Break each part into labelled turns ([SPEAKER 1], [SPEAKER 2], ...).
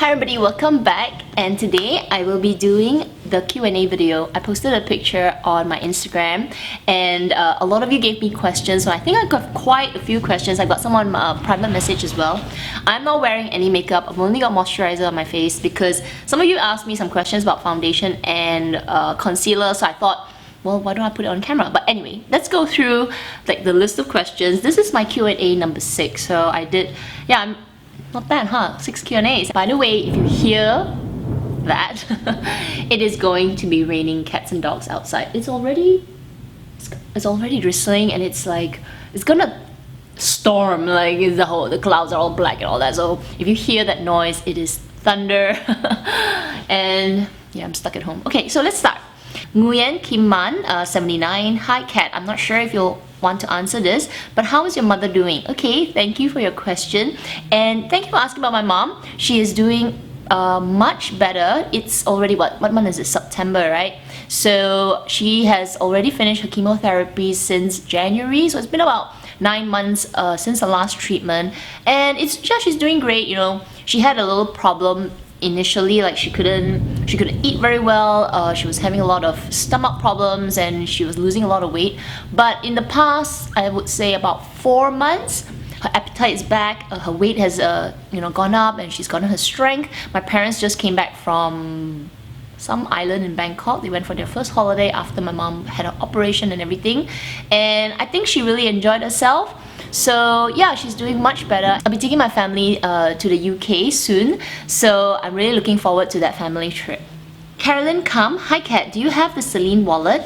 [SPEAKER 1] Hi everybody, welcome back, and today I will be doing the Q&A video. I posted a picture on my Instagram and a lot of you gave me questions, so I think I got quite a few questions. I got some on my private message as well. I'm not wearing any makeup, I've only got moisturizer on my face because some of you asked me some questions about foundation and concealer, so I thought, well, why don't I put it on camera? But anyway, let's go through like the list of questions. This is my Q&A number 6, so I did, yeah, not bad, huh? 6 Q&As. By the way, if you hear that, it is going to be raining cats and dogs outside. It's already drizzling, and it's like it's gonna storm. Like the clouds are all black and all that. So if you hear that noise, it is thunder. And yeah, I'm stuck at home. Okay, so let's start. Nguyen Kim Man, 79. Hi Kat, I'm not sure if you'll want to answer this, but how is your mother doing? Okay, thank you for your question, and thank you for asking about my mom. She is doing much better. It's already what month is it? September, right? So she has already finished her chemotherapy since January, so it's been about 9 months since the last treatment, and it's just she's doing great. You know, she had a little problem initially, like she couldn't eat very well. She was having a lot of stomach problems and she was losing a lot of weight, but in the past, I would say about 4 months, her appetite is back, her weight has gone up, and she's gotten her strength. My parents just came back from some island in Bangkok. They went for their first holiday after my mom had her operation and everything, and I think she really enjoyed herself. So yeah, she's doing much better. I'll be taking my family to the UK soon, so I'm really looking forward to that family trip. Carolyn Kam, hi Kat, do you have the Celine wallet?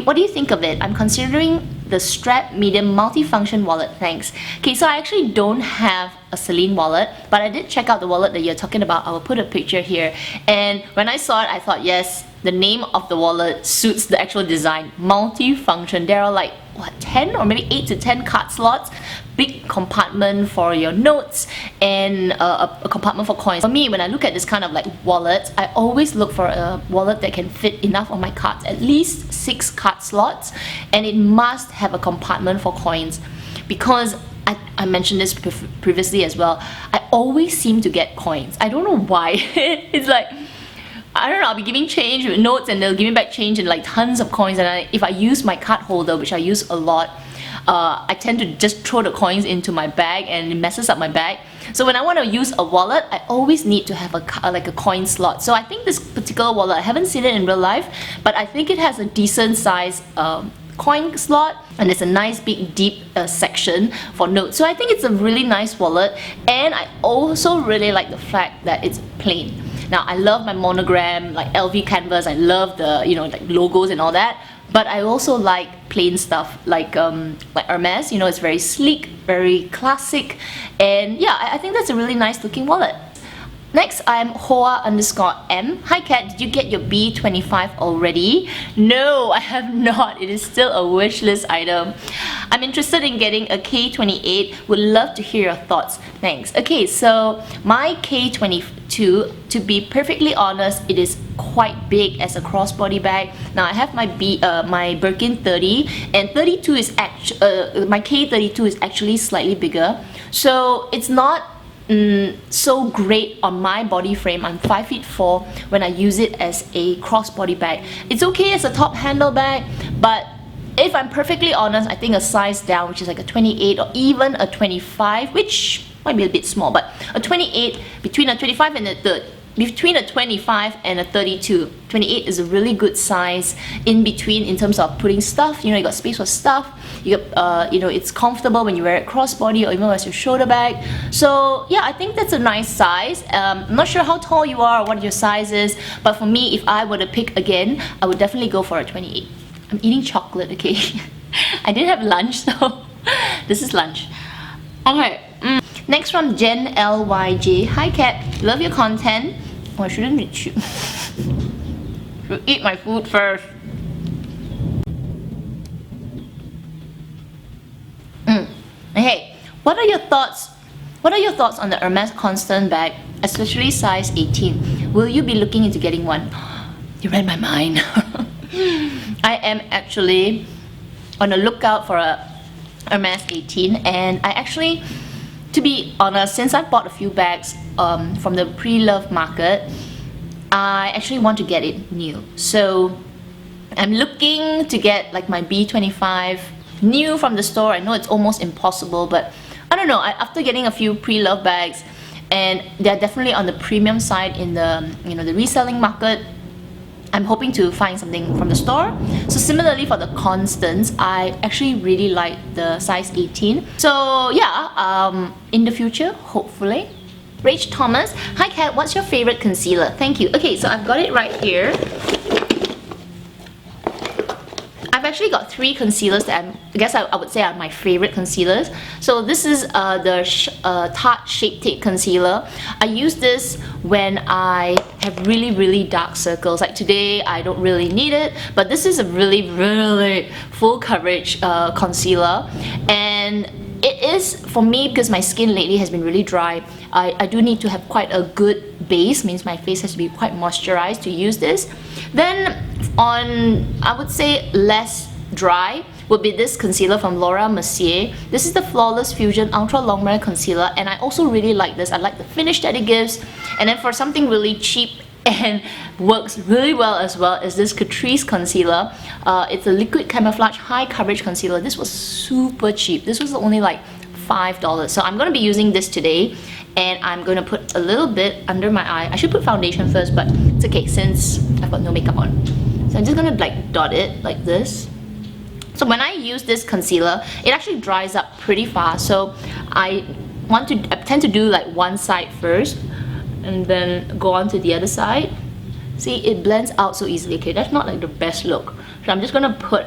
[SPEAKER 1] What do you think of it? I'm considering the strap medium multifunction wallet, thanks. Okay, so I actually don't have a Celine wallet, but I did check out the wallet that you're talking about. I will put a picture here, and when I saw it, I thought, yes, the name of the wallet suits the actual design. Multifunction. There are like what, 10 or maybe 8 to 10 card slots, big compartment for your notes, and a compartment for coins. For me, when I look at this kind of like wallet, I always look for a wallet that can fit enough of my cards, at least 6 card slots, and it must have a compartment for coins, because I mentioned this previously as well, I always seem to get coins. I don't know why. It's like, I don't know, I'll be giving change with notes and they'll give me back change and like tons of coins, and if I use my card holder, which I use a lot, I tend to just throw the coins into my bag and it messes up my bag. So when I want to use a wallet, I always need to have a coin slot. So I think this particular wallet, I haven't seen it in real life, but I think it has a decent size coin slot, and there's a nice big deep section for notes. So I think it's a really nice wallet, and I also really like the fact that it's plain. Now I love my monogram, like LV canvas, I love the like logos and all that, but I also like plain stuff like Hermes. It's very sleek, very classic, and yeah, I think that's a really nice looking wallet. Next, I'm Hoa_M. Hi Kat, did you get your B25 already? No, I have not. It is still a wishlist item. I'm interested in getting a K28. Would love to hear your thoughts. Thanks. Okay, so my K22, to be perfectly honest, it is quite big as a crossbody bag. Now I have my Birkin 30, and 32 is my K32 is actually slightly bigger. So it's not so great on my body frame. I'm 5'4". When I use it as a crossbody bag, it's okay as a top handle bag, but if I'm perfectly honest, I think a size down, which is like a 28 or even a 25, which might be a bit small, but a 28, between a 25 and between a 25 and a 32. 28 is a really good size in between in terms of putting stuff. You got space for stuff. You got, it's comfortable when you wear it crossbody or even as your shoulder bag. So yeah, I think that's a nice size. I'm not sure how tall you are or what your size is, but for me, if I were to pick again, I would definitely go for a 28. I'm eating chocolate, okay? I didn't have lunch, so this is lunch. Okay. Next from Jen LYJ. Hi Kat, love your content. Oh, I shouldn't be should eat my food first. Okay, what are your thoughts on the Hermes Constant bag, especially size 18? Will you be looking into getting one? You read my mind. I am actually on the lookout for a Hermes 18, and I actually to be honest, since I bought a few bags from the pre-loved market, I actually want to get it new. So I'm looking to get like my B25 new from the store. I know it's almost impossible, but I don't know, after getting a few pre-loved bags, and they're definitely on the premium side in the, you know, the reselling market, I'm hoping to find something from the store. So similarly for the Constance, I actually really like the size 18. So yeah, in the future, hopefully. Rach Thomas, hi Kat, what's your favorite concealer? Thank you. Okay, so I've got it right here. I've actually got 3 concealers that I guess I would say are my favorite concealers. So this is the Tarte Shape Tape Concealer. I use this when I have really dark circles. Like today, I don't really need it, but this is a really full coverage concealer. And it is, for me, because my skin lately has been really dry, I do need to have quite a good base, means my face has to be quite moisturized to use this. Then on, I would say, less dry would be this concealer from Laura Mercier. This is the Flawless Fusion Ultra Longwear Concealer, and I also really like this. I like the finish that it gives. And then for something really cheap and works really well as well is this Catrice Concealer. It's a liquid camouflage high coverage concealer. This was super cheap. This was only like $5. So I'm going to be using this today, and I'm going to put a little bit under my eye. I should put foundation first, but it's okay since I've got no makeup on. So I'm just going to like dot it like this. So when I use this concealer, it actually dries up pretty fast. So I tend to do like one side first and then go on to the other side. See, it blends out so easily. Okay, that's not like the best look. So I'm just going to put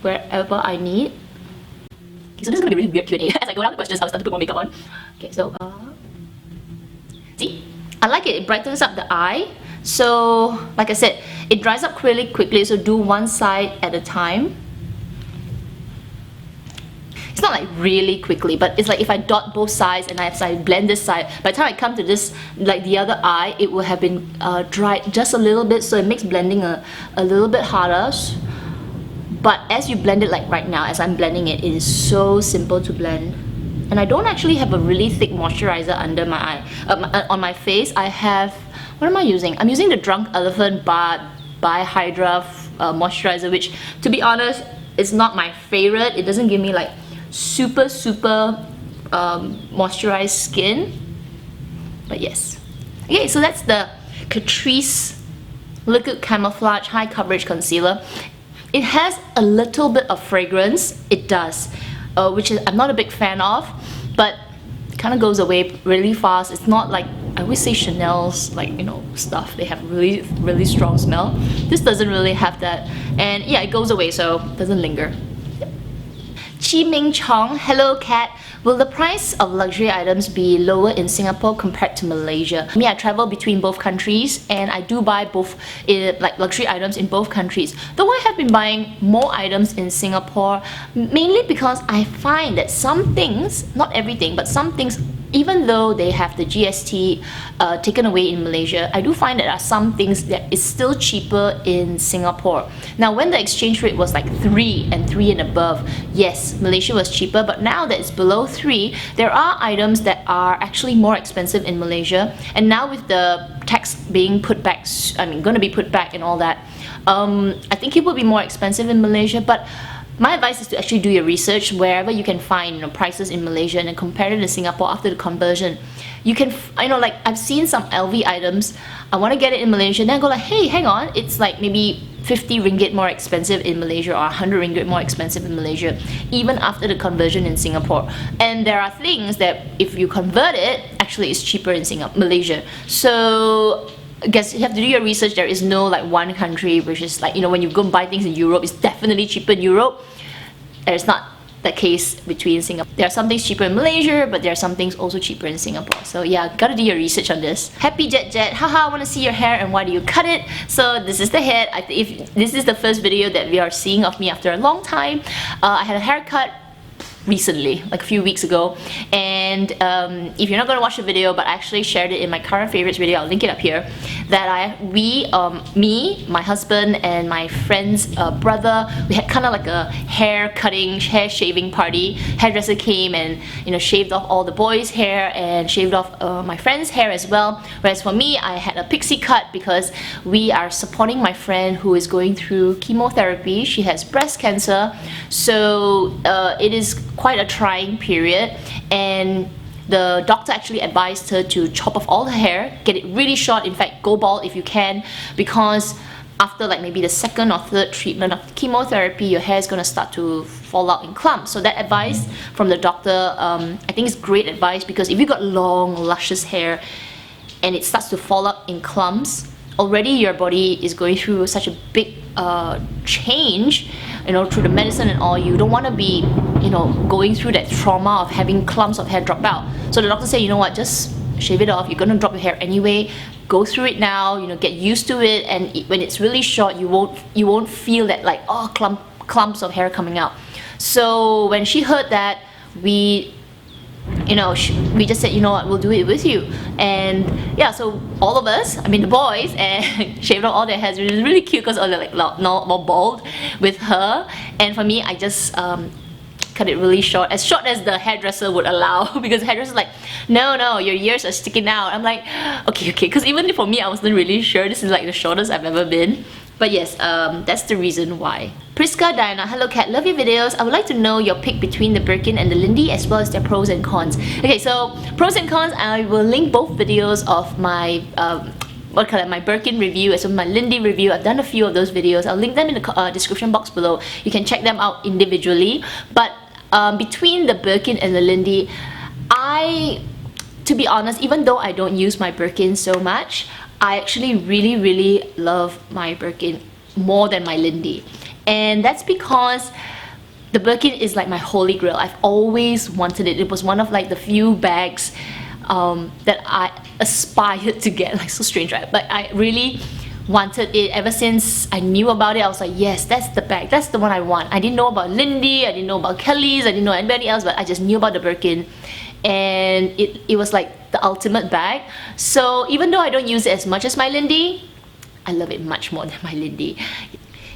[SPEAKER 1] wherever I need. Okay, so this is going to be really weird Q&A. As I go down the questions, I'll start to put more makeup on. Okay, so see, I like it. It brightens up the eye. So like I said, it dries up really quickly, so do one side at a time. It's not like really quickly, but it's like if I dot both sides and I blend this side, by the time I come to this, like the other eye, it will have been dried just a little bit, so it makes blending a little bit harder. But as you blend it, like right now, as I'm blending it, it is so simple to blend. And I don't actually have a really thick moisturizer under my eye. On my face, I have, what am I using? I'm using the Drunk Elephant by Hydra moisturizer, which, to be honest, is not my favorite. It doesn't give me like super moisturized skin. But yes. Okay, so that's the Catrice Liquid Camouflage High Coverage Concealer. It has a little bit of fragrance. It does. Which I'm not a big fan of, but it kind of goes away really fast. It's not like, I always say Chanel's, like, you know, stuff, they have really strong smell. This doesn't really have that, and yeah, it goes away, so it doesn't linger. Chi Ming Chong, hello Kat. Will the price of luxury items be lower in Singapore compared to Malaysia? I travel between both countries, and I do buy both like luxury items in both countries. Though I have been buying more items in Singapore, mainly because I find that some things, not everything, but some things, even though they have the GST taken away in Malaysia, I do find that there are some things that is still cheaper in Singapore. Now, when the exchange rate was like 3 and 3 and above, yes, Malaysia was cheaper, but now that it's below 3, there are items that are actually more expensive in Malaysia. And now with the tax being put back, going to be put back and all that, I think it will be more expensive in Malaysia. But my advice is to actually do your research wherever you can find, you know, prices in Malaysia and then compare it to Singapore after the conversion. You can, like I've seen some LV items, I want to get it in Malaysia, then I go like, hey, hang on, it's like maybe 50 ringgit more expensive in Malaysia or 100 ringgit more expensive in Malaysia, even after the conversion in Singapore. And there are things that if you convert it, actually it's cheaper in Malaysia. So I guess you have to do your research. There is no like one country which is like, you know, when you go and buy things in Europe, it's definitely cheaper in Europe. It's not the case between Singapore. There are some things cheaper in Malaysia, but there are some things also cheaper in Singapore. So yeah, gotta do your research on this. Happy Jet Jet, haha, I want to see your hair and why do you cut it? So this is the head. If this is the first video that we are seeing of me after a long time. I had a haircut recently, like a few weeks ago. And if you're not going to watch the video, but I actually shared it in my current favorites video, I'll link it up here, that me, my husband, and my friend's brother, we had kind of like a hair shaving party. Hairdresser came and, you know, shaved off all the boys' hair and shaved off my friend's hair as well. Whereas for me, I had a pixie cut because we are supporting my friend who is going through chemotherapy. She has breast cancer, so it is quite a trying period, and the doctor actually advised her to chop off all her hair, get it really short, in fact go bald if you can, because after like maybe the second or third treatment of chemotherapy, your hair is going to start to fall out in clumps. So that advice from the doctor, I think is great advice, because if you got long luscious hair and it starts to fall out in clumps, already your body is going through such a big change, you know, through the medicine and all. You don't want to be, you know, going through that trauma of having clumps of hair drop out. So the doctor said, you know what, just shave it off. You're gonna drop your hair anyway. Go through it now, you know, get used to it, and when it's really short, you won't feel that like, oh, clumps of hair coming out. So when she heard that, we just said, you know what, we'll do it with you. And yeah, so all of us, I mean the boys, and shaved off all their hairs. It was really cute because they're like more bald with her, and for me, I just cut it really short as the hairdresser would allow, because the hairdresser's like, no, your ears are sticking out. I'm like, okay, because even for me, I wasn't really sure. This is like the shortest I've ever been. But yes, that's the reason why. Priska Diana, hello Kat, love your videos. I would like to know your pick between the Birkin and the Lindy, as well as their pros and cons. Okay, so pros and cons, I will link both videos of my my Birkin review as well as my Lindy review. I've done a few of those videos. I'll link them in the description box below. You can check them out individually. But between the Birkin and the Lindy, to be honest, even though I don't use my Birkin so much, I actually really love my Birkin more than my Lindy. And that's because the Birkin is like my holy grail. I've always wanted it. It was one of like the few bags that I aspired to get. Like, so strange, right? But I really wanted it ever since I knew about it. I was like, yes, that's the bag, that's the one I want. I didn't know about Lindy, I didn't know about Kelly's, I didn't know anybody else, but I just knew about the Birkin, and it was like the ultimate bag. So even though I don't use it as much as my Lindy, I love it much more than my Lindy.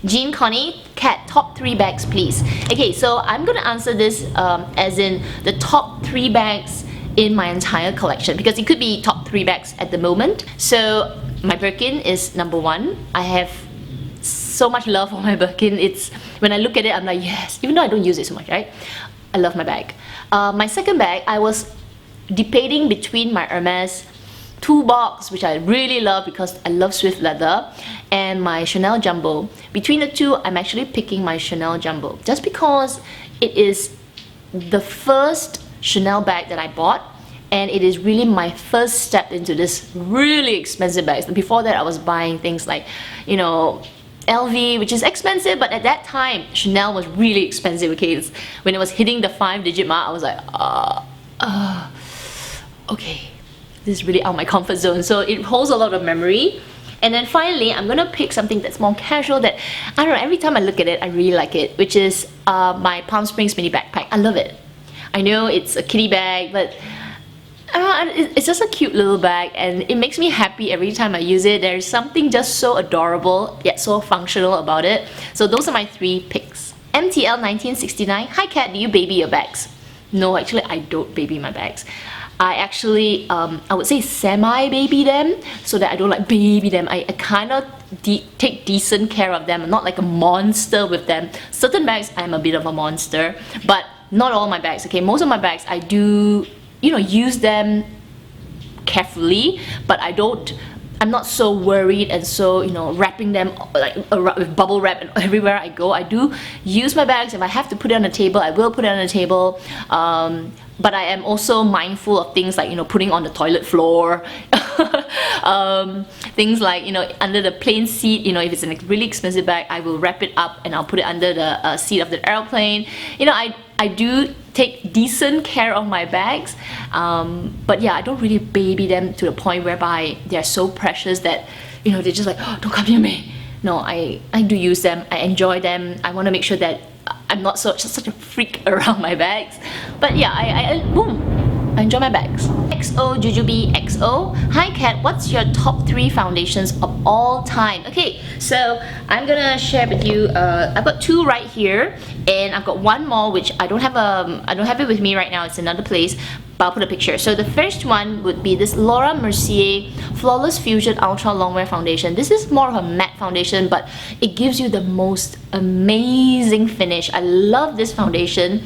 [SPEAKER 1] Jean Connie, Kat, top 3 bags please. Okay, so I'm gonna answer this as in the top 3 bags in my entire collection, because it could be top 3 bags at the moment. So my Birkin is number 1. I have so much love for my Birkin. It's, when I look at it, I'm like, yes, even though I don't use it so much, right? I love my bag. My second bag, I was debating between my Hermes 2-box, which I really love because I love Swift leather, and my Chanel Jumbo. Between the two, I'm actually picking my Chanel Jumbo, just because it is the first Chanel bag that I bought, and it is really my first step into this really expensive bags. Before that, I was buying things like, you know, LV, which is expensive, but at that time, Chanel was really expensive. Okay, when it was hitting the 5-digit mark, I was like, okay, this is really out of my comfort zone. So it holds a lot of memory. And then finally, I'm gonna pick something that's more casual, that, I don't know, every time I look at it, I really like it, which is my Palm Springs mini backpack. I love it. I know it's a kiddie bag, but it's just a cute little bag, and it makes me happy every time I use it. There's something just so adorable yet so functional about it. So those are my 3 picks. MTL 1969, hi Kat, do you baby your bags? No, actually I don't baby my bags. I actually, I would say semi-baby them, so that I don't like baby them. I kind of take decent care of them. I'm not like a monster with them. Certain bags, I'm a bit of a monster, but not all my bags, okay? Most of my bags, I do, you know, use them carefully, but I'm not so worried and so, you know, wrapping them like with bubble wrap and everywhere I go. I do use my bags. If I have to put it on the table, I will put it on the table. But I am also mindful of things like, you know, putting on the toilet floor. Things like, you know, under the plane seat, you know, if it's a really expensive bag, I will wrap it up and I'll put it under the seat of the airplane. You know, I do take decent care of my bags, but yeah, I don't really baby them to the point whereby they're so precious that, you know, they're just like, oh, don't come near me. No, I do use them, I enjoy them. I want to make sure that I'm not such a freak around my bags. But yeah, I enjoy my bags. XO Jujubee XO. Hi Kat, what's your top 3 foundations of all time? Okay, so I'm gonna share with you. I've got 2 right here, and I've got 1 more which I don't have it with me right now. It's another place, but I'll put a picture. So the first one would be this Laura Mercier Flawless Fusion Ultra Longwear Foundation. This is more of a matte foundation, but it gives you the most amazing finish. I love this foundation.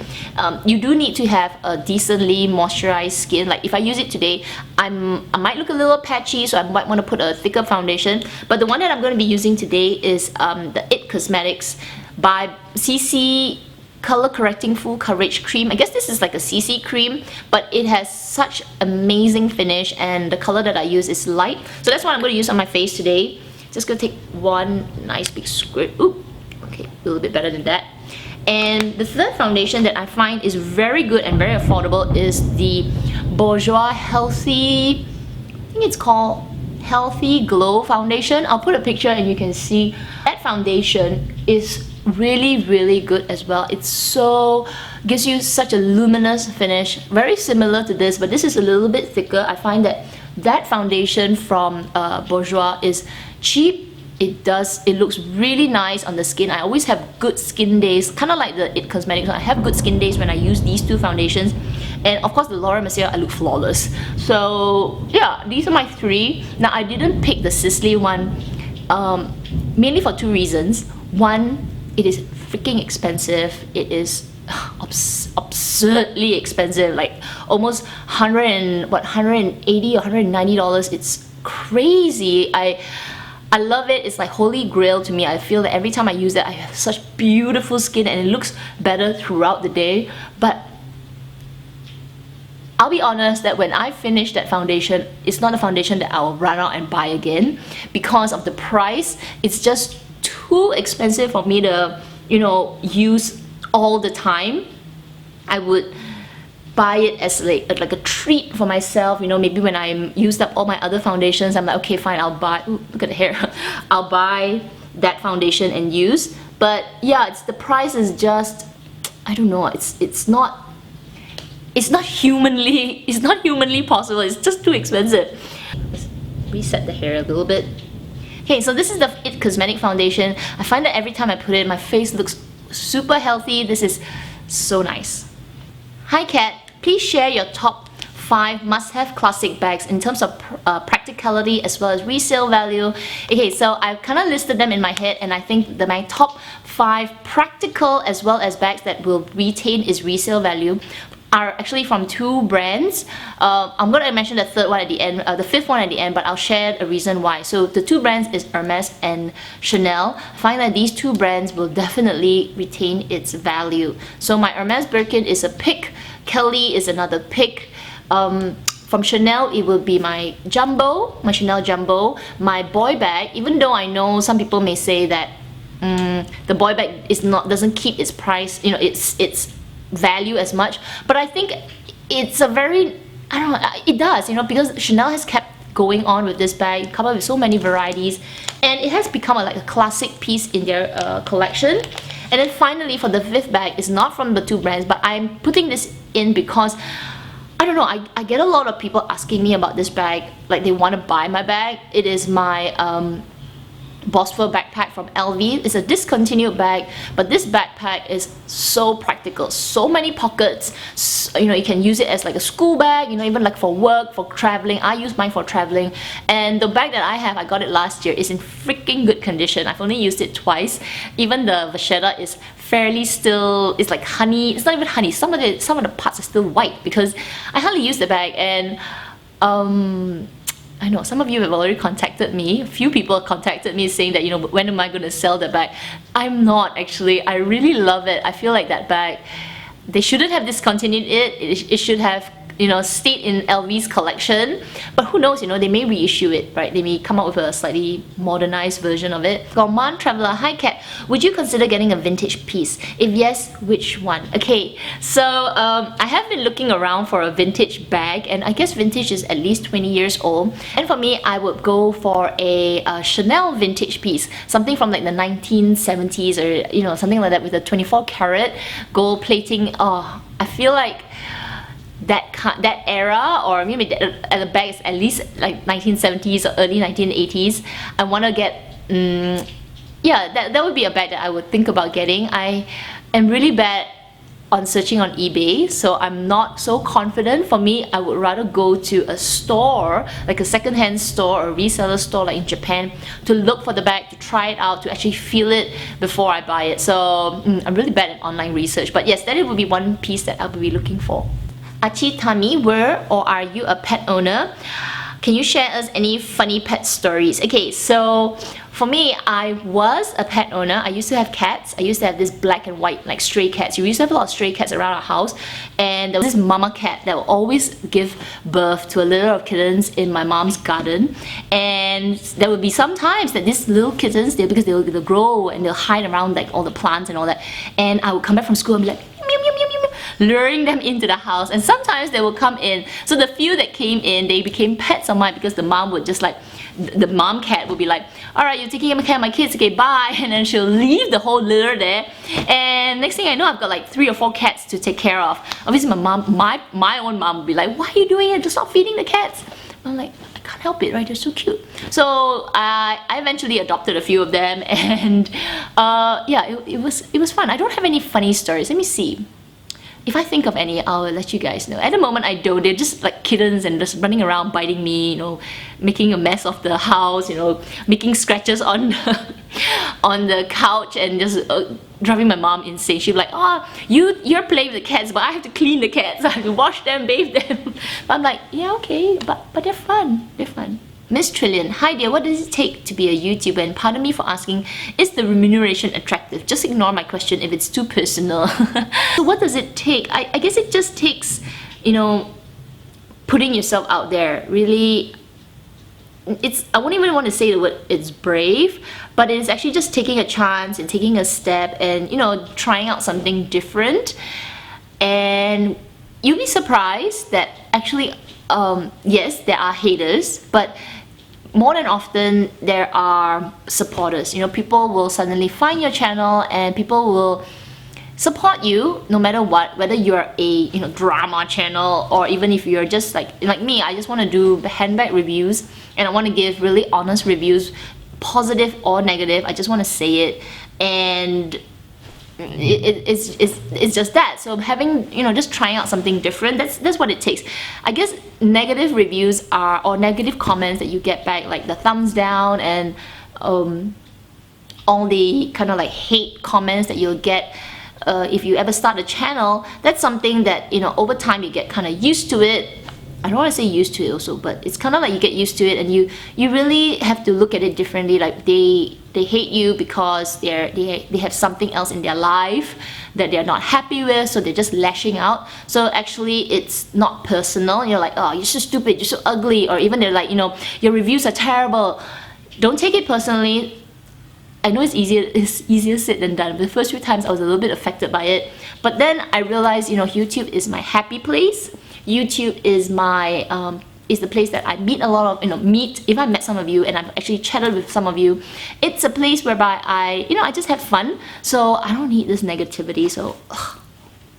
[SPEAKER 1] You do need to have a decently moisturized skin. Like if I use it today, I might look a little patchy, so I might want to put a thicker foundation. But the one that I'm going to be using today is the It Cosmetics by CC Color Correcting Full Coverage Cream. I guess this is like a CC cream, but it has such amazing finish, and the color that I use is light. So that's what I'm going to use on my face today. Just going to take one nice big squirt. Ooh, okay, a little bit better than that. And the third foundation that I find is very good and very affordable is the Bourjois Healthy, I think it's called Healthy Glow Foundation. I'll put a picture and you can see that foundation is really good as well. It gives you such a luminous finish, very similar to this, but this is a little bit thicker. I find that foundation from Bourjois is cheap. It looks really nice on the skin. I always have good skin days, kind of like the It Cosmetics. I have good skin days when I use these 2 foundations, and of course the Laura Mercier, I look flawless. So yeah, these are my 3. Now I didn't pick the Sisley one mainly for 2 reasons. One, it is freaking expensive. It is absurdly expensive, like almost $180 or $190. It's crazy. I love it. It's like holy grail to me. I feel that every time I use it, I have such beautiful skin and it looks better throughout the day. But I'll be honest that when I finish that foundation, it's not a foundation that I'll run out and buy again because of the price. It's just too expensive for me to, you know, use all the time. I would buy it as like a treat for myself, you know. Maybe when I'm used up all my other foundations, I'm like, okay fine, I'll buy, ooh, look at the hair. I'll buy that foundation and use. But yeah, the price is just, I don't know, it's not humanly possible. It's just too expensive. Let's reset the hair a little bit. Okay, so this is the It Cosmetic foundation. I find that every time I put it, my face looks super healthy. This is so nice. Hi Kat, please share your top 5 must-have classic bags in terms of practicality as well as resale value. Okay, so I've kind of listed them in my head, and I think that my top 5 practical as well as bags that will retain its resale value are actually from 2 brands. I'm going to mention the 3rd one at the end, the 5th one at the end, but I'll share a reason why. So the 2 brands is Hermes and Chanel. I find that these 2 brands will definitely retain its value. So my Hermes Birkin is a pick, Kelly is another pick. From Chanel, it will be my Jumbo, my Chanel Jumbo. My boy bag, even though I know some people may say that the boy bag doesn't keep its price, you know, its value as much, but I think it's a very, I don't know, it does, you know, because Chanel has kept going on with this bag, come up with so many varieties, and it has become like a classic piece in their collection. And then finally, for the 5th bag, it's not from the 2 brands, but I'm putting this in because I don't know, I get a lot of people asking me about this bag, like they want to buy my bag. It is my Bosfor backpack from LV. It's a discontinued bag, but this backpack is so practical, so many pockets. You know, you can use it as like a school bag, you know, even like for work, for traveling. I use mine for traveling, and the bag that I have, I got it last year, is in freaking good condition. I've only used it twice. Even the vachetta is fairly still, it's like honey. It's not even honey. Some of the parts are still white because I hardly use the bag. And I know some of you have already contacted me. A few people contacted me saying that, you know, when am I going to sell the bag? I'm not actually. I really love it. I feel like that bag, they shouldn't have discontinued it. It should have stayed in LV's collection. But who knows, they may reissue it, right? They may come out with a slightly modernized version of it. Gourmand Traveler, hi Kat, would you consider getting a vintage piece? If yes, which one? Okay, so I have been looking around for a vintage bag, and I guess vintage is at least 20 years old. And for me, I would go for a Chanel vintage piece, something from like the 1970s or something like that with a 24 karat gold plating. Oh, I feel like that era, or maybe the bag is at least like 1970s or early 1980s. I want to get yeah, that would be a bag that I would think about getting. I am really bad on searching on eBay, so I'm not so confident. For me, I would rather go to a store, like a second-hand store or reseller store like in Japan, to look for the bag, to try it out, to actually feel it before I buy it. So I'm really bad at online research, but yes, that would be one piece that I would be looking for. Achitami, were or are you a pet owner? Can you share us any funny pet stories? Okay, so for me, I was a pet owner. I used to have cats. I used to have this black and white, like stray cats. We used to have a lot of stray cats around our house, and there was this mama cat that would always give birth to a litter of kittens in my mom's garden. And there would be some times that these little kittens, because they'll grow and they'll hide around like all the plants and all that, and I would come back from school and be like, meow, meow, meow, meow, meow, luring them into the house. And sometimes they will come in. So the few that came in, they became pets of mine, because the mom would just like, the mom cat would be like, alright, you're taking care of my kids, okay, bye. And then she'll leave the whole litter there. And next thing I know, I've got like 3 or 4 cats to take care of. Obviously my own mom would be like, why are you doing it? Just stop feeding the cats. I'm like, I can't help it, right? They're so cute. So I eventually adopted a few of them, and yeah, it was fun. I don't have any funny stories. Let me see. If I think of any, I'll let you guys know. At the moment, I don't. They're just like kittens and just running around biting me, making a mess of the house, making scratches on on the couch, and just driving my mom insane. She'd be like, oh, you're playing with the cats, but I have to clean the cats. I have to wash them, bathe them. But I'm like, yeah, okay, but they're fun. They're fun. Miss Trillion, hi dear, what does it take to be a YouTuber? And pardon me for asking, is the remuneration attractive? Just ignore my question if it's too personal. So what does it take? I guess it just takes, putting yourself out there. Really, I wouldn't even want to say the word it's brave, but it's actually just taking a chance and taking a step and, trying out something different. And you'll be surprised that actually, yes, there are haters, but more than often there are supporters. People will suddenly find your channel and people will support you no matter what, whether you're a drama channel, or even if you're just like me. I just want to do handbag reviews, and I want to give really honest reviews, positive or negative. I just want to say it, and it's just that. So having, just trying out something different, that's what it takes. I guess negative reviews or negative comments that you get back, like the thumbs down and all the kind of like hate comments that you'll get if you ever start a channel. That's something that, over time you get kind of used to it. I don't want to say used to it also, but it's kind of like you get used to it, and you really have to look at it differently. Like they hate you because they have something else in their life that they're not happy with, so they're just lashing out. So actually it's not personal. You're like, oh, you're so stupid, you're so ugly, or even they're like, your reviews are terrible. Don't take it personally. I know it's easier said than done. But the first few times I was a little bit affected by it, but then I realized, YouTube is my happy place. YouTube is my is the place that I meet a lot of, if I met some of you and I've actually chatted with some of you, it's a place whereby I just have fun. So I don't need this negativity, so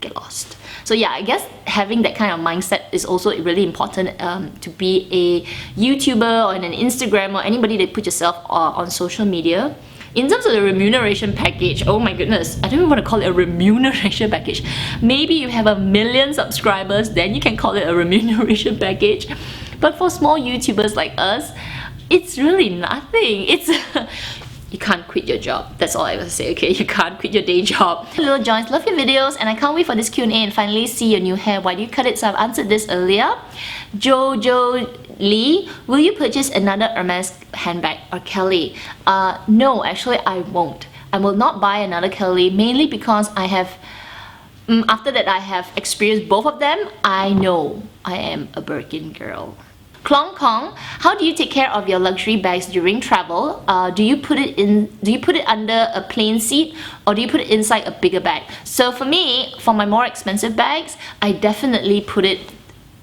[SPEAKER 1] get lost. So yeah, I guess having that kind of mindset is also really important to be a YouTuber or an Instagram or anybody that put yourself on social media. In terms of the remuneration package, oh my goodness, I don't even want to call it a remuneration package. Maybe you have 1 million subscribers, then you can call it a remuneration package. But for small YouTubers like us, it's really nothing. It's you can't quit your job. That's all I will say, okay? You can't quit your day job. Little Joins, love your videos, and I can't wait for this Q&A and finally see your new hair. Why do you cut it? So I've answered this earlier. Jojo Lee, will you purchase another Hermes handbag or Kelly? No, actually I won't. I will not buy another Kelly, mainly because I have After that I have experienced both of them, I know I am a Birkin girl. Klong Kong, how do you take care of your luxury bags during travel? Do you put it under a plain seat, or do you put it inside a bigger bag? So for me, for my more expensive bags, I definitely put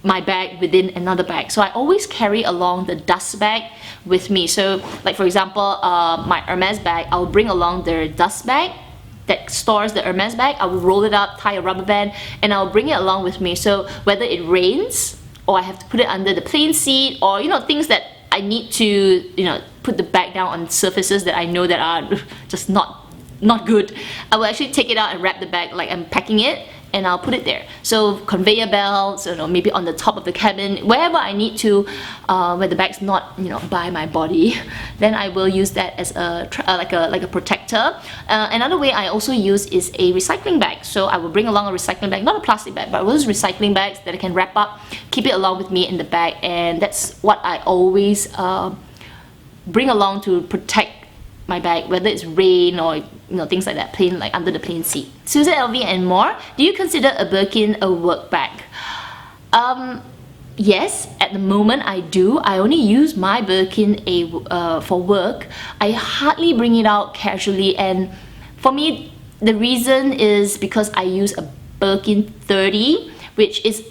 [SPEAKER 1] my bag within another bag. So I always carry along the dust bag with me. So like for example, my Hermes bag, I'll bring along the dust bag that stores the Hermes bag. I will roll it up, tie a rubber band, and I'll bring it along with me. So whether it rains, or I have to put it under the plain seat, or things that I need to put the bag down on surfaces that I know that are just not good, I will actually take it out and wrap the bag like I'm packing it, and I'll put it there. So conveyor belts, maybe on the top of the cabin, wherever I need to, where the bag's not by my body, then I will use that as like a protector. Another way I also use is a recycling bag. So I will bring along a recycling bag, not a plastic bag, but those recycling bags that I can wrap up, keep it along with me in the bag, and that's what I always bring along to protect my bag, whether it's rain or things like that, plain, like under the plain seat. Susan LV and more, do you consider a Birkin a work bag? Yes, at the moment I do. I only use my Birkin for work. I hardly bring it out casually, and for me the reason is because I use a Birkin 30, which is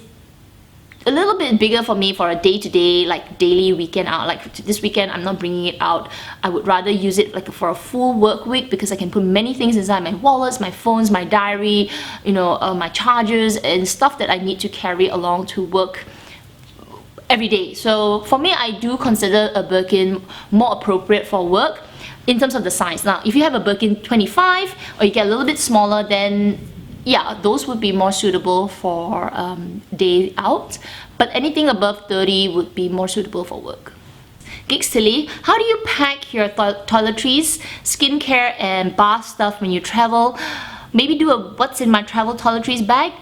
[SPEAKER 1] a little bit bigger for me for a day-to-day, like daily weekend out. Like this weekend I'm not bringing it out. I would rather use it like for a full work week, because I can put many things inside: my wallets, my phones, my diary, my chargers, and stuff that I need to carry along to work every day. So for me, I do consider a Birkin more appropriate for work in terms of the size. Now if you have a Birkin 25, or you get a little bit smaller, then yeah, those would be more suitable for day out, but anything above 30 would be more suitable for work. Gigs Tilly, how do you pack your toiletries, skincare and bath stuff when you travel? Maybe do a what's in my travel toiletries bag?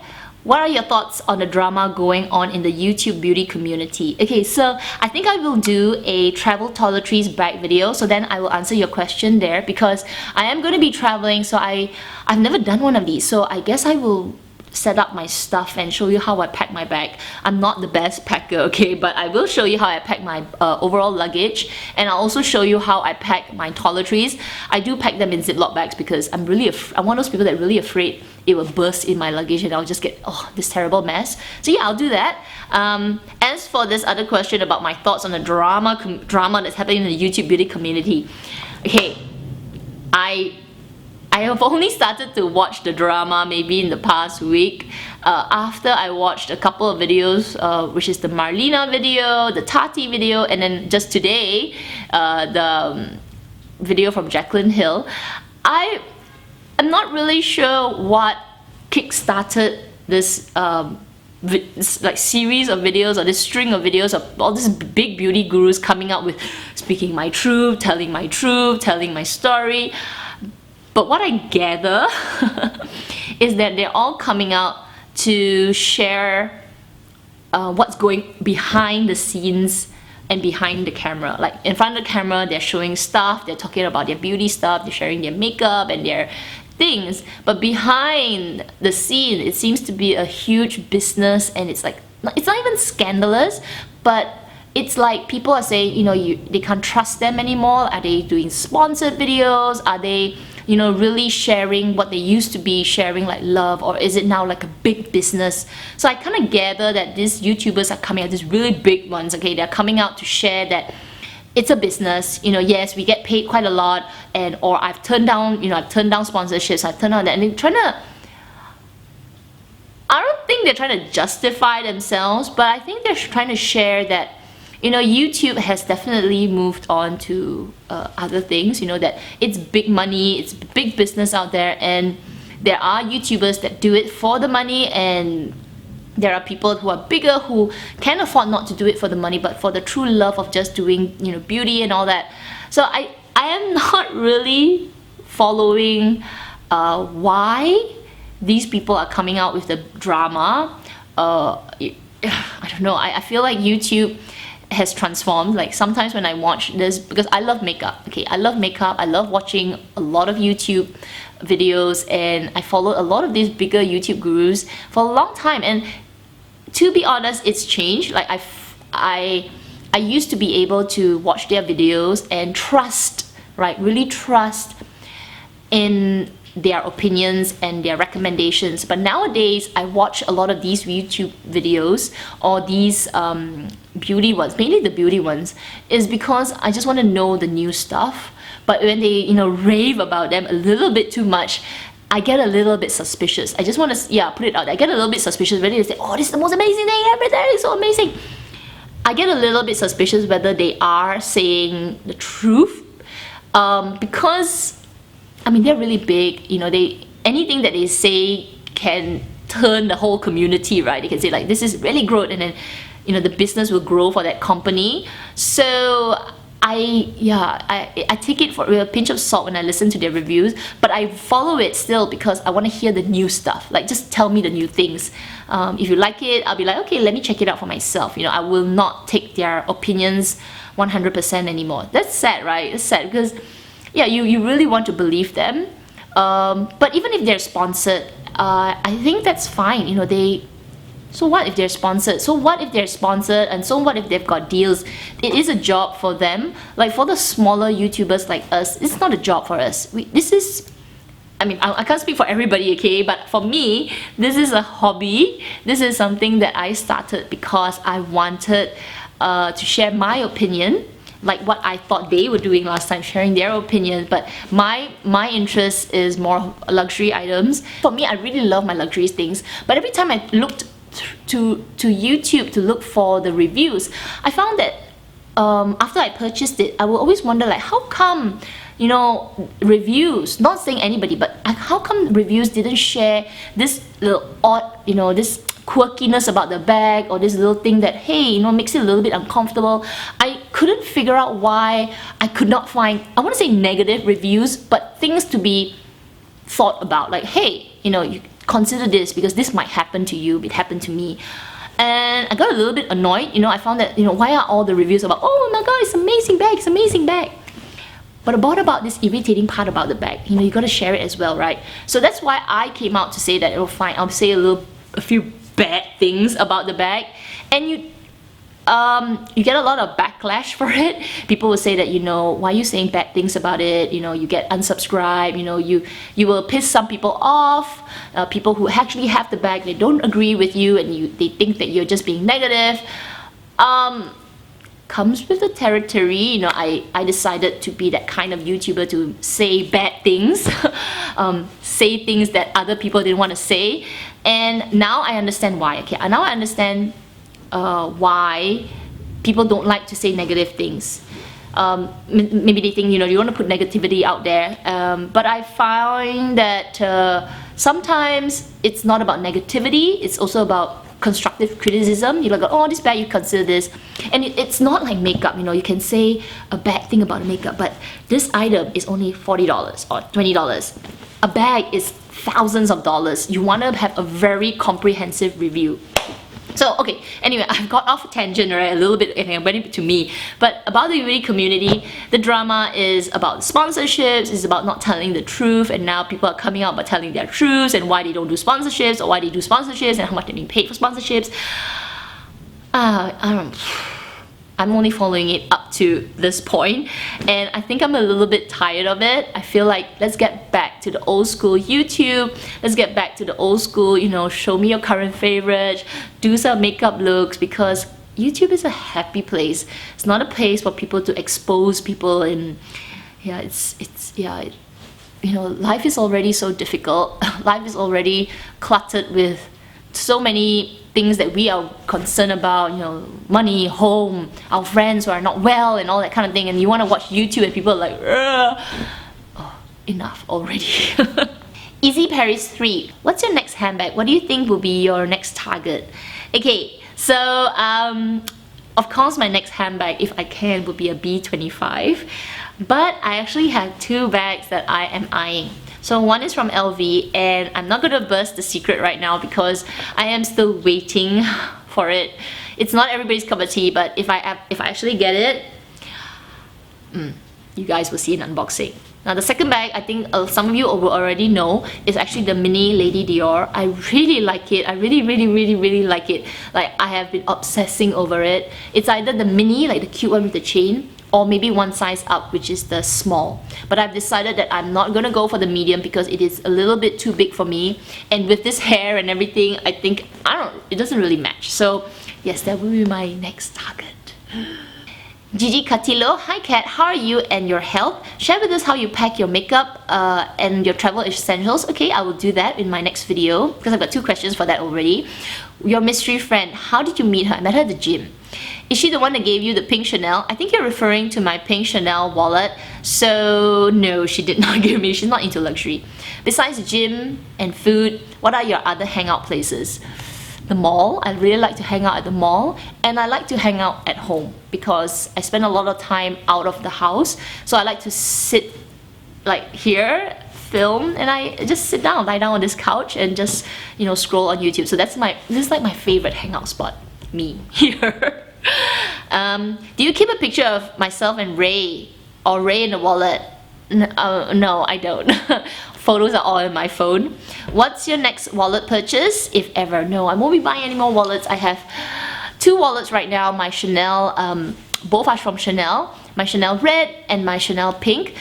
[SPEAKER 1] What are your thoughts on the drama going on in the YouTube beauty community? Okay, so I think I will do a travel toiletries bag video, so then I will answer your question there, because I am going to be traveling, so I've never done one of these, so I guess I will set up my stuff and show you how I pack my bag. I'm not the best packer, okay, but I will show you how I pack my overall luggage, and I'll also show you how I pack my toiletries. I do pack them in Ziploc bags because I'm one of those people that really afraid it will burst in my luggage and I'll just get this terrible mess. So yeah, I'll do that. As for this other question about my thoughts on the drama that's happening in the YouTube beauty community, okay, I have only started to watch the drama maybe in the past week, after I watched a couple of videos, which is the Marlena video, the Tati video, and then just today, the video from Jaclyn Hill. I'm not really sure what kick-started this like series of videos, or this string of videos of all these big beauty gurus coming out with speaking my truth, telling my story. But what I gather is that they're all coming out to share what's going behind the scenes and behind the camera. Like in front of the camera, they're showing stuff, they're talking about their beauty stuff, they're sharing their makeup and their things, but behind the scene it seems to be a huge business, and it's like, it's not even scandalous, but it's like people are saying, they can't trust them anymore. Are they doing sponsored videos? Are they really sharing what they used to be sharing, like love, or is it now like a big business? So I kind of gather that these YouTubers are coming out, these really big ones, okay, they're coming out to share that it's a business, yes, we get paid quite a lot, or I've turned down sponsorships, I've turned down that, and they're trying to, I don't think they're trying to justify themselves, but I think they're trying to share that, YouTube has definitely moved on to other things, that it's big money, it's big business out there, and there are YouTubers that do it for the money, and there are people who are bigger who can afford not to do it for the money, but for the true love of just doing, beauty and all that. So I am not really following why these people are coming out with the drama. I don't know. I feel like YouTube has transformed. Like sometimes when I watch this, because I love makeup, okay, I love makeup, I love watching a lot of YouTube videos, and I follow a lot of these bigger YouTube gurus for a long time, and to be honest, it's changed. Like I used to be able to watch their videos and trust, right, really trust in their opinions and their recommendations. But nowadays I watch a lot of these YouTube videos, or these beauty ones, mainly the beauty ones, is because I just want to know the new stuff. But when they, you know, rave about them a little bit too much, I get a little bit suspicious. I just want to, yeah, put it out there. I get a little bit suspicious when they say, oh, this is the most amazing thing, everything is so amazing. I get a little bit suspicious whether they are saying the truth, because I mean, they're really big, you know, anything that they say can turn the whole community, right? They can say like, this is really good, and then, you know, the business will grow for that company. So I take it with a pinch of salt when I listen to their reviews, but I follow it still because I want to hear the new stuff. Like, just tell me the new things. If you like it, I'll be like, okay, let me check it out for myself. You know, I will not take their opinions 100% anymore. That's sad, right? It's sad because, yeah, you really want to believe them. But even if they're sponsored, I think that's fine. You know, so what if they're sponsored? So what if they're sponsored, and so what if they've got deals? It is a job for them. Like for the smaller YouTubers like us, it's not a job for us. This is, I mean, I can't speak for everybody, okay? But for me, this is a hobby. This is something that I started because I wanted to share my opinion, like what I thought they were doing last time, sharing their opinion. But my interest is more luxury items. For me, I really love my luxury things. But every time I looked to YouTube to look for the reviews, I found that after I purchased it, I will always wonder, like, how come, you know, reviews, not saying anybody, but how come reviews didn't share this little odd, you know, this quirkiness about the bag, or this little thing that, hey, you know, makes it a little bit uncomfortable. I couldn't figure out why I could not find, I want to say negative reviews, but things to be thought about, like, hey, you know, you consider this because this might happen to you, it happened to me. And I got a little bit annoyed. You know, I found that, you know, why are all the reviews about, oh my god, it's amazing bag, it's amazing bag. But about this irritating part about the bag, you know, you got to share it as well, right? So that's why I came out to say that, oh fine, I'll say a few bad things about the bag, and you get a lot of backlash for it. People will say that, you know, why are you saying bad things about it? You know, you get unsubscribed, you know, you will piss some people off. People who actually have the bag, they don't agree with you, and they think that you're just being negative. Comes with the territory. You know, I decided to be that kind of YouTuber to say bad things, say things that other people didn't want to say. And now I understand why. Okay, now I understand why people don't like to say negative things. Maybe they think, you know, you want to put negativity out there, but I find that sometimes it's not about negativity, it's also about constructive criticism. You're like, oh, this bag, you consider this. And it's not like makeup, you know, you can say a bad thing about makeup, but this item is only $40 or $20. A bag is thousands of dollars. You want to have a very comprehensive review. So, okay, anyway, I've got off a tangent, right, a little bit, and I went into me. But about the beauty community, the drama is about sponsorships, it's about not telling the truth, and now people are coming out but telling their truths, and why they don't do sponsorships, or why they do sponsorships, and how much they're being paid for sponsorships. I'm only following it up to this point, and I think I'm a little bit tired of it. I feel like, let's get back to the old school YouTube. Let's get back to the old school, you know, show me your current favorites, do some makeup looks, because YouTube is a happy place. It's not a place for people to expose people, and yeah, you know, life is already so difficult. Life is already cluttered with so many things that we are concerned about, you know, money, home, our friends who are not well, and all that kind of thing, and you want to watch YouTube and people are like, oh, enough already. Easy Paris 3. What's your next handbag? What do you think will be your next target? Okay, so of course my next handbag, if I can, would be a B25, but I actually have two bags that I am eyeing. So one is from LV, and I'm not going to burst the secret right now because I am still waiting for it. It's not everybody's cup of tea, but if I actually get it, you guys will see an unboxing. Now the second bag, I think some of you will already know, is actually the mini Lady Dior. I really like it. I really like it. Like, I have been obsessing over it. It's either the mini, like the cute one with the chain, or maybe one size up, which is the small. But I've decided that I'm not gonna go for the medium because it is a little bit too big for me. And with this hair and everything, I think, it doesn't really match. So yes, that will be my next target. Gigi Katilo, hi Kat, how are you and your health? Share with us how you pack your makeup and your travel essentials. Okay, I will do that in my next video because I've got 2 questions for that already. Your mystery friend, how did you meet her? I met her at the gym. Is she the one that gave you the pink Chanel? I think you're referring to my pink Chanel wallet. So no, she did not give me. She's not into luxury. Besides gym and food, what are your other hangout places? The mall. I really like to hang out at the mall, and I like to hang out at home because I spend a lot of time out of the house. So I like to sit like here, film, and I just sit down, lie down on this couch and just, you know, scroll on YouTube. So this is like my favorite hangout spot, me here. Do you keep a picture of myself and Ray or Ray in the wallet? No, I don't. Photos are all in my phone. What's your next wallet purchase, if ever? No, I won't be buying any more wallets. I have 2 wallets right now. My Chanel, both are from Chanel. My Chanel red and my Chanel pink.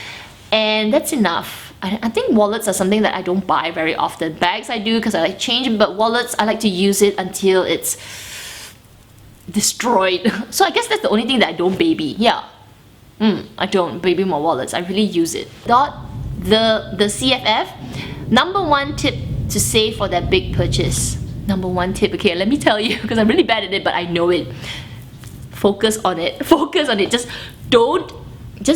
[SPEAKER 1] And that's enough. I think wallets are something that I don't buy very often. Bags I do because I like changing, but wallets, I like to use it until it's destroyed. So I guess that's the only thing that I don't baby. Yeah. I don't baby my wallets. I really use it. The CFF, number 1 tip to save for that big purchase. Number 1 tip, okay, let me tell you, because I'm really bad at it, but I know it. Focus on it. Focus on it. Just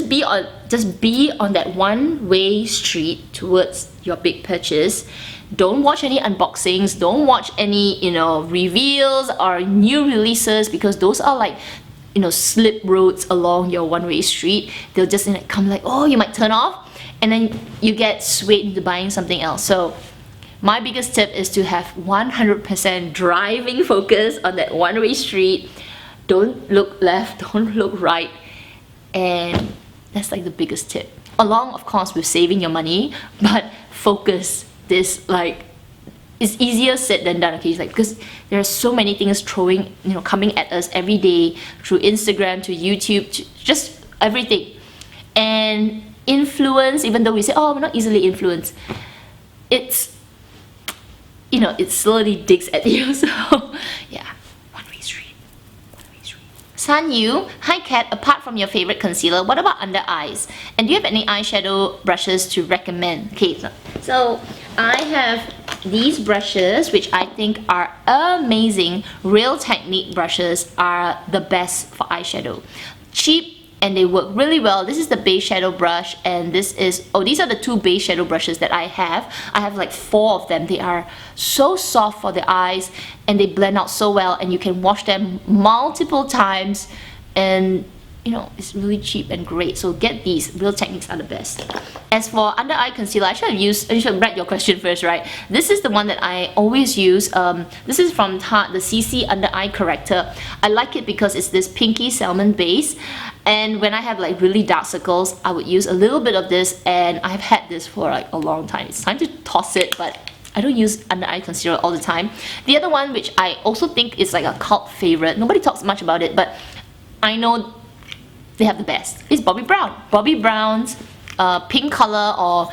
[SPEAKER 1] be on that one-way street towards your big purchase. Don't watch any unboxings. Don't watch any, you know, reveals or new releases, because those are like, you know, slip roads along your one-way street. They'll just come like, oh, you might turn off, and then you get swayed into buying something else. So my biggest tip is to have 100% driving focus on that one-way street. Don't look left, don't look right, and that's like the biggest tip. Along, of course, with saving your money, but focus. This, like, it's easier said than done, okay? It's like, because there are so many things coming at us every day through Instagram, to YouTube, to just everything. And influence, even though we say, oh, we're not easily influenced, it's, you know, it slowly digs at you. So yeah, one-way street. San Yu, hi Kat, apart from your favorite concealer, what about under eyes? And do you have any eyeshadow brushes to recommend? Okay, so I have these brushes, which I think are amazing. Real Technique brushes are the best for eyeshadow. Cheap, and they work really well. This is the base shadow brush, and this is, these are the 2 base shadow brushes that I have. I have like 4 of them. They are so soft for the eyes, and they blend out so well, and you can wash them multiple times, and you know, it's really cheap and great. So get these. Real Techniques are the best. As for under eye concealer, I should write your question first, right? This is the one that I always use. This is from Tarte, the CC Under Eye Corrector. I like it because it's this pinky salmon base, and when I have like really dark circles, I would use a little bit of this, and I've had this for like a long time. It's time to toss it, but I don't use under eye concealer all the time. The other one, which I also think is like a cult favorite, nobody talks much about it, but I know they have the best, is Bobbi Brown. Bobbi Brown's pink color, or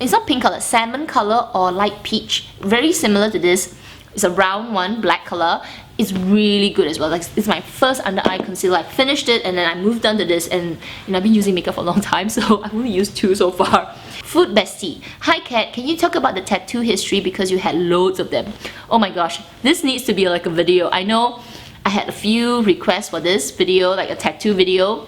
[SPEAKER 1] it's not pink color, salmon color or light peach, very similar to this. It's a round one, black color. It's really good as well. Like, it's my first under eye concealer. I finished it and then I moved on to this, and you know, I've been using makeup for a long time, so I've only used 2 so far. Food Bestie, hi Kat, can you talk about the tattoo history because you had loads of them? Oh my gosh, this needs to be like a video. I know I had a few requests for this video, like a tattoo video.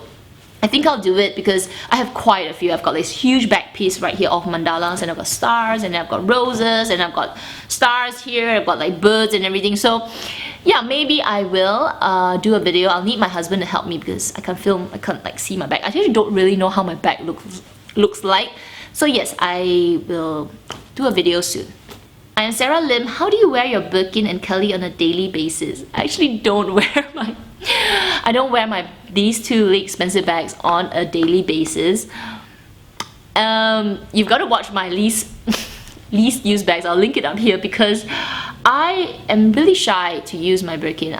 [SPEAKER 1] I think I'll do it because I have quite a few. I've got this huge back piece right here of mandalas, and I've got stars, and I've got roses, and I've got stars here, I've got like birds and everything. So yeah, maybe I will do a video. I'll need my husband to help me because I can't film, I can't like see my back. I actually don't really know how my back looks like. So yes, I will do a video soon. I And Sarah Lim, how do you wear your Birkin and Kelly on a daily basis? I actually don't wear these two really expensive bags on a daily basis. You've got to watch my least used bags. I'll link it up here because I am really shy to use my Birkin.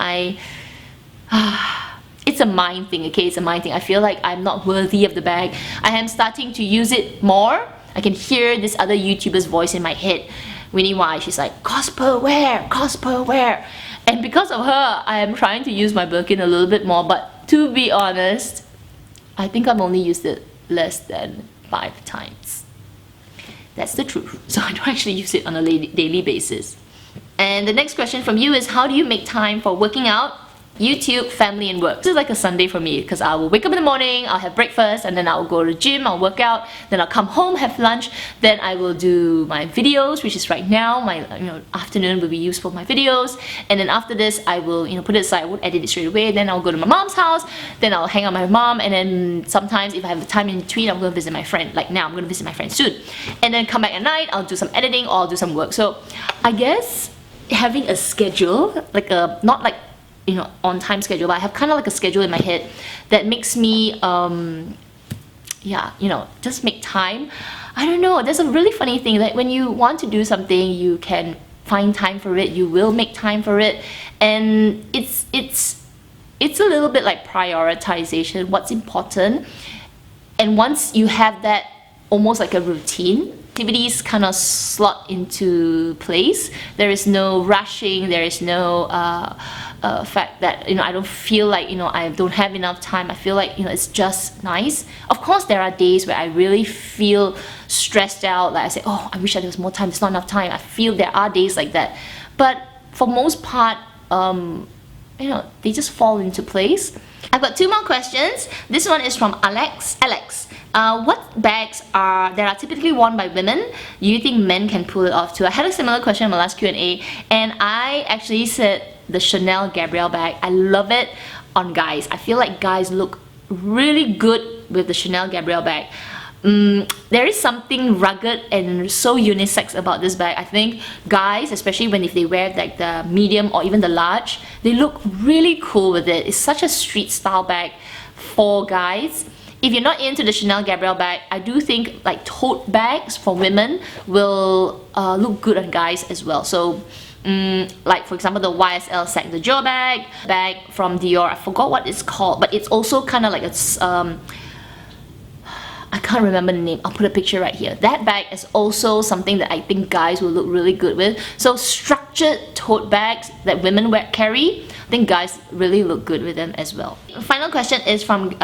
[SPEAKER 1] It's a mind thing, okay? It's a mind thing. I feel like I'm not worthy of the bag. I am starting to use it more. I can hear this other YouTuber's voice in my head. Winnie Y, she's like, cost per wear, cost per wear. And because of her, I am trying to use my Birkin a little bit more, but to be honest, I think I've only used it less than 5 times. That's the truth. So I don't actually use it on a daily basis. And the next question from you is, how do you make time for working out, YouTube, family and work? This is like a Sunday for me because I will wake up in the morning, I'll have breakfast, and then I'll go to the gym, I'll work out, then I'll come home, have lunch, then I will do my videos, which is right now. My afternoon will be used for my videos, and then after this I will put it aside. I won't edit it straight away. Then I'll go to my mom's house, then I'll hang out with my mom, and then sometimes if I have the time in between, I'm going to visit my friend. Like now, I'm going to visit my friend soon, and then come back at night, I'll do some editing or I'll do some work. So I guess having a schedule, like a not like on time schedule, but I have kind of like a schedule in my head that makes me just make time. I don't know, there's a really funny thing that when you want to do something, you can find time for it, you will make time for it, and it's a little bit like prioritization, what's important. And once you have that almost like a routine, activities kind of slot into place. There is no rushing, there is no fact that I don't feel like I don't have enough time. I feel like it's just nice. Of course there are days where I really feel stressed out, like I say, oh, I wish there was more time, there's not enough time. I feel there are days like that, but for most part they just fall into place. I've got 2 more questions. This one is from Alex. What bags that are typically worn by women do you think men can pull it off too? I had a similar question in my last Q&A, and I actually said the Chanel Gabrielle bag. I love it on guys. I feel like guys look really good with the Chanel Gabrielle bag. There is something rugged and so unisex about this bag. I think guys, especially if they wear like the medium or even the large, they look really cool with it. It's such a street style bag for guys. If you're not into the Chanel Gabrielle bag, I do think like tote bags for women will look good on guys as well. So like for example the YSL Sac de Jour bag from Dior, I forgot what it's called, but it's also kind of like it's I can't remember the name. I'll put a picture right here. That bag is also something that I think guys will look really good with. So structured tote bags that women carry, I think guys really look good with them as well. Final question is from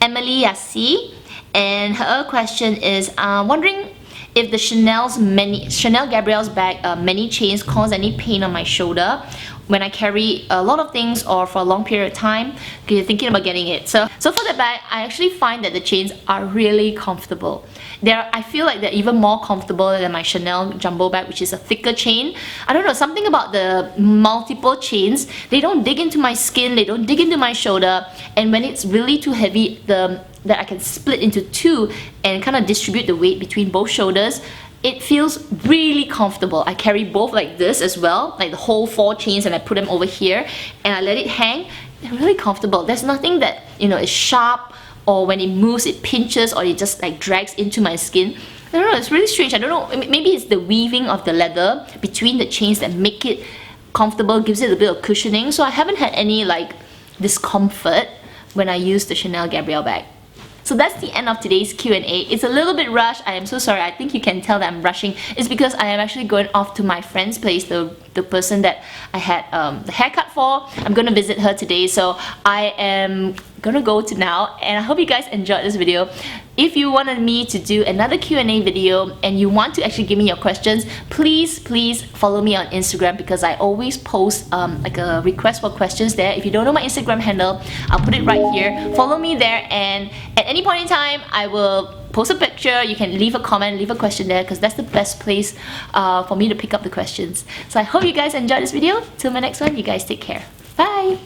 [SPEAKER 1] Emily Yassi, and her question is wondering if the Chanel Gabrielle's bag many chains cause any pain on my shoulder when I carry a lot of things or for a long period of time, because you're thinking about getting it. So for the bag, I actually find that the chains are really comfortable. I feel like they're even more comfortable than my Chanel jumbo bag, which is a thicker chain. I don't know, something about the multiple chains, they don't dig into my skin, they don't dig into my shoulder, and when it's really too heavy, that I can split into 2 and kind of distribute the weight between both shoulders, it feels really comfortable. I carry both like this as well, like the whole 4 chains, and I put them over here and I let it hang. They're really comfortable. There's nothing that is sharp, or when it moves it pinches, or it just like drags into my skin. I don't know, it's really strange. I don't know, maybe it's the weaving of the leather between the chains that make it comfortable, gives it a bit of cushioning. So I haven't had any like discomfort when I use the Chanel Gabrielle bag. So that's the end of today's Q&A. It's a little bit rushed. I am so sorry. I think you can tell that I'm rushing. It's because I am actually going off to my friend's place, the person that I had the haircut for. I'm going to visit her today, so I am gonna go to now, and I hope you guys enjoyed this video. If you wanted me to do another Q&A video and you want to actually give me your questions, please follow me on Instagram, because I always post like a request for questions there. If you don't know my Instagram handle, I'll put it right here. Follow me there, and at any point in time I will post a picture. You can leave a comment, leave a question there, because that's the best place for me to pick up the questions. So I hope you guys enjoyed this video. Till my next one, you guys take care. Bye!